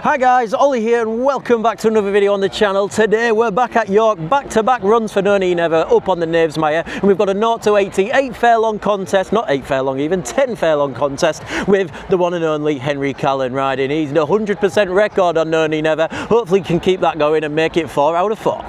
Hi guys, Ollie here and welcome back to another video on the channel. Today we're back at York, back-to-back runs for No Knee Never up on the Knavesmire, and we've got a 0 to 80, 8 furlong contest, not 8 furlong even, 10 furlong contest with the one and only Henry Callan riding. He's the 100% record on No Knee Never. Hopefully he can keep that going and make it 4 out of 4.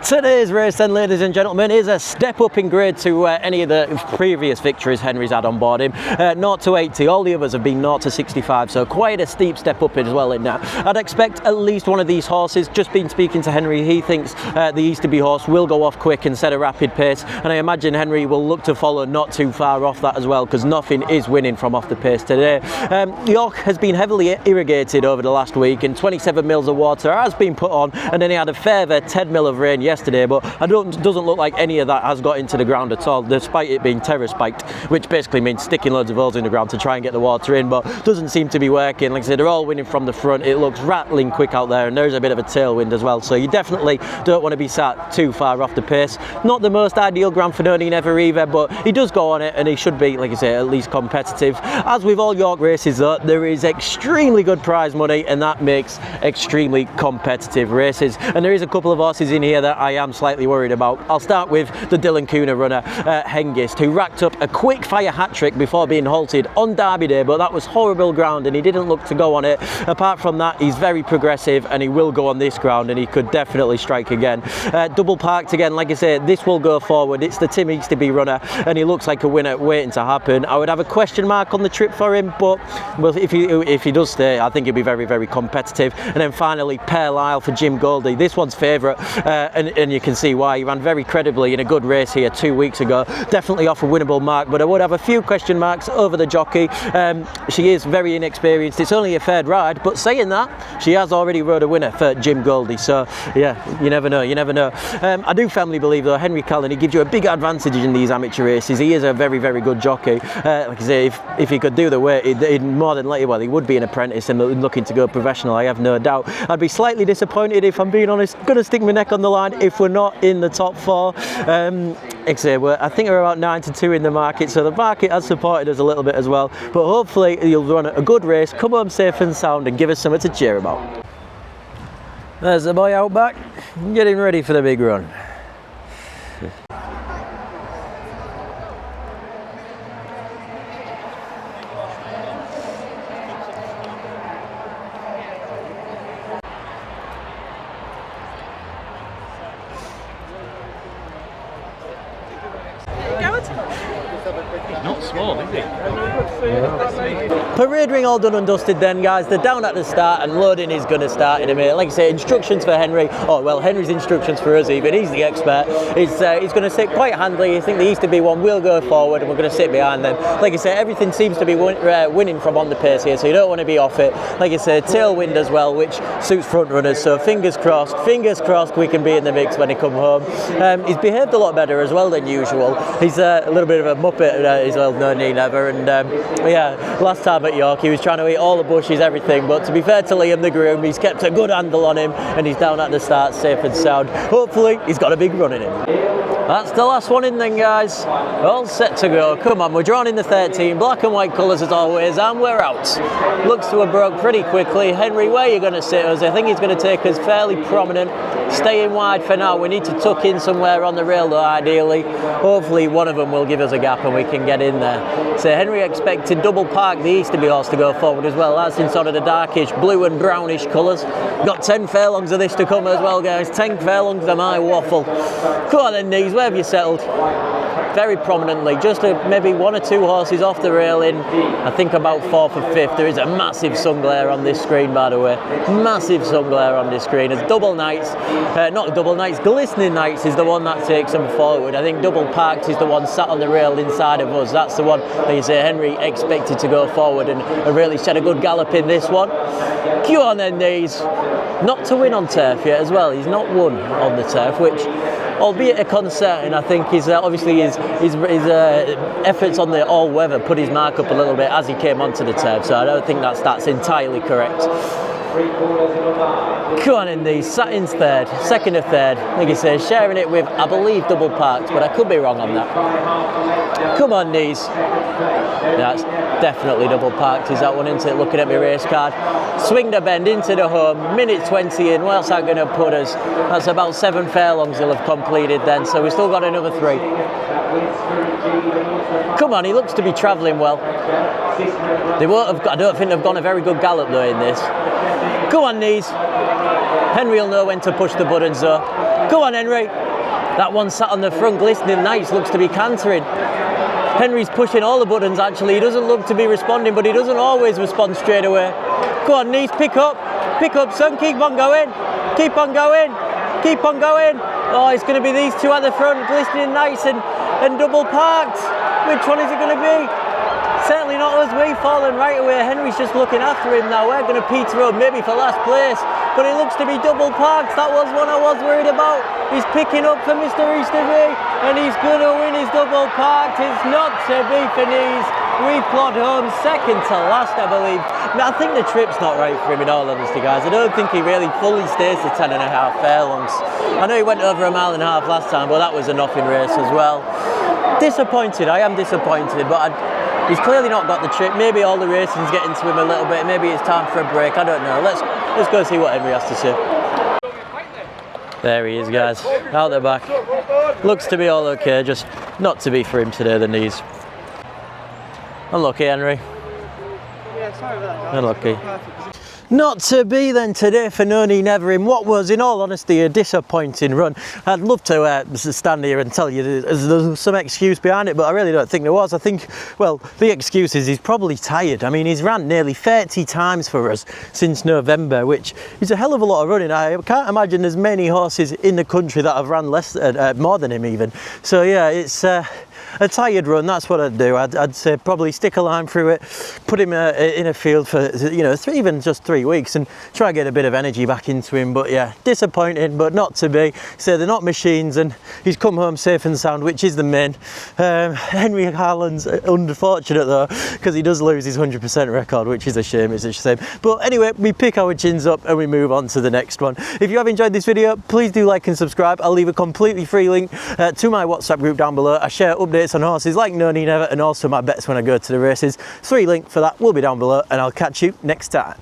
Today's race then, ladies and gentlemen, is a step up in grade to any of the previous victories Henry's had on board him. 0 to 80, all the others have been 0 to 65, so quite a steep step up as well in that. I'd expect at least one of these horses, just been speaking to Henry, he thinks the Easterby horse will go off quick and set a rapid pace, and I imagine Henry will look to follow not too far off that as well, because nothing is winning from off the pace today. York has been heavily irrigated over the last week, and 27 mils of water has been put on, and then he had a further 10 mil of rain yesterday, but it doesn't look like any of that has got into the ground at all, despite it being terrace spiked, which basically means sticking loads of holes in the ground to try and get the water in, but doesn't seem to be working. Like I said, they're all winning from the front. It looks rattling quick out there, and there's a bit of a tailwind as well, so you definitely don't want to be sat too far off the pace. Not the most ideal ground for No Knee Never either, but he does go on it, and he should be, like I say, at least competitive. As with all York races though, there is extremely good prize money, and that makes extremely competitive races, and there is a couple of horses in here that I am slightly worried about. I'll start with the Dylan Cooner runner, Hengist, who racked up a quick fire hat-trick before being halted on Derby Day, but that was horrible ground and he didn't look to go on it. Apart from that, he's very progressive and he will go on this ground, and he could definitely strike again. Double parked again, like I say, this will go forward. It's the Tim Easterby runner, and he looks like a winner waiting to happen. I would have a question mark on the trip for him, but well, if he does stay, I think he'll be very, very competitive. And then finally, Pearl Isle for Jim Goldie. This one's favourite, and you can see why. He ran very credibly in a good race here 2 weeks ago. Definitely off a winnable mark, but I would have a few question marks over the jockey. She is very inexperienced. It's only a third ride, but saying that, she has already rode a winner for Jim Goldie, so yeah, you never know, you never know. I do firmly believe though, Henry Callan, he gives you a big advantage in these amateur races. He is a very, very good jockey. Like I say, if he could do the weight, he'd more than likely, well, he would be an apprentice and looking to go professional, I have no doubt. I'd be slightly disappointed, if I'm being honest, going to stick my neck on the line if we're not in the top 4. I think we're about 9 to 2 in the market, so the market has supported us a little bit as well, but hopefully you'll run a good race, come home safe and sound, and give us something to cheer about. There's the boy out back, getting ready for the big run. Not small, is he? Parade ring all done and dusted then, guys. They're down at the start and loading is going to start in a minute. Like I say, instructions for Henry, oh well, Henry's instructions for us even, he's the expert. He's going to sit quite handily. I think the Easterby one will go forward and we're going to sit behind them. Like I say, everything seems to be winning from on the pace here, so you don't want to be off it. Like I say, tailwind as well, which suits front runners, so fingers crossed we can be in the mix when he come home. He's behaved a lot better as well than usual. He's a little bit of a muppet as well, No Knee Never, and yeah, last time at York he was trying to eat all the bushes, everything, but to be fair to Liam the groom, he's kept a good handle on him and he's down at the start safe and sound. Hopefully he's got a big run in him. That's the last one in then, guys. All set to go. Come on, we're drawn in the 13, black and white colours as always, and we're out. Looks to have broke pretty quickly. Henry, where are you going to sit us? I think he's going to take us fairly prominent, staying wide for now. We need to tuck in somewhere on the rail though, ideally. Hopefully one of them will give us a gap and we can get in there. So Henry expected double park the Easterby horse to go forward as well. That's in sort of the darkish blue and brownish colours. Got 10 furlongs of this to come as well, guys. 10 furlongs of my waffle. Come on then, knees, where have you settled? Very prominently, just maybe 1 or 2 horses off the railing. I think about 4th or 5th. There is a massive sun glare on this screen, by the way. Massive sun glare on this screen. It's double nights, not double nights, glistening nights is the one that takes them forward. I think double parked is the one sat on the rail inside of us. That's the one that you say Henry expected to go forward and really set a good gallop in this one. Go on then, knees. Not to win on turf yet as well. He's not won on the turf, which albeit a concern. I think his obviously his efforts on the all-weather put his mark up a little bit as he came onto the turf, so I don't think that's entirely correct. Come on in these, sat in third, second or third, like I say, sharing it with, I believe, double parked, but I could be wrong on that. Come on knees. That's definitely double parked, is that one, isn't it? Looking at my race card. Swing the bend into the home, minute 20 in, where's that going to put us? That's about 7 furlongs he'll have completed then, so we've still got another 3. Come on, he looks to be travelling well. They won't have got, I don't think they've gone a very good gallop though in this. Go on knees. Henry will know when to push the buttons though. Go on Henry. That one sat on the front glistening nice, looks to be cantering. Henry's pushing all the buttons actually. He doesn't look to be responding, but he doesn't always respond straight away. Go on knees, pick up son, keep on going. Keep on going. Keep on going. Oh, it's going to be these two at the front, glistening nice and double parked. Which one is it going to be? Certainly not us, we've fallen right away. Henry's just looking after him now. We're going to peter up maybe for last place, but it looks to be double parked. That was one I was worried about. He's picking up for Mr. Easterby and he's going to win his double parked. It's not to be for knees. We've plodded home second to last, I believe. I think the trip's not right for him in all honesty, guys. I don't think he really fully stays to 10.5 furlongs. I know he went over 1.5 miles last time, but that was a nothing race as well. Disappointed, I am disappointed, but he's clearly not got the trip. Maybe all the racing's getting to him a little bit. Maybe it's time for a break. I don't know. Let's go see what Henry has to say. There he is, guys. Out the back. Looks to be all okay. Just not to be for him today, the knees. Unlucky, Henry. Yeah, sorry about that. Unlucky. Not to be then today for No Knee Never in what was, in all honesty, a disappointing run. I'd love to stand here and tell you there's some excuse behind it, but I really don't think there was. I think, well, the excuse is he's probably tired. I mean, he's ran nearly 30 times for us since November, which is a hell of a lot of running. I can't imagine there's many horses in the country that have ran more than him even. So yeah, it's a tired run. That's what I'd do. I'd say probably stick a line through it, put him in a field for, you know, even just 3 weeks and try to get a bit of energy back into him. But yeah, disappointing, but not to be. So they're not machines and he's come home safe and sound, which is the main. Henry Harlan's unfortunate though, because he does lose his 100% record, which is a shame. It's a shame. But anyway, we pick our chins up and we move on to the next one. If you have enjoyed this video, please do like and subscribe. I'll leave a completely free link to my WhatsApp group down below. I share updates on horses like No Knee Never and also my bets when I go to the races. Free link for that will be down below and I'll catch you next time.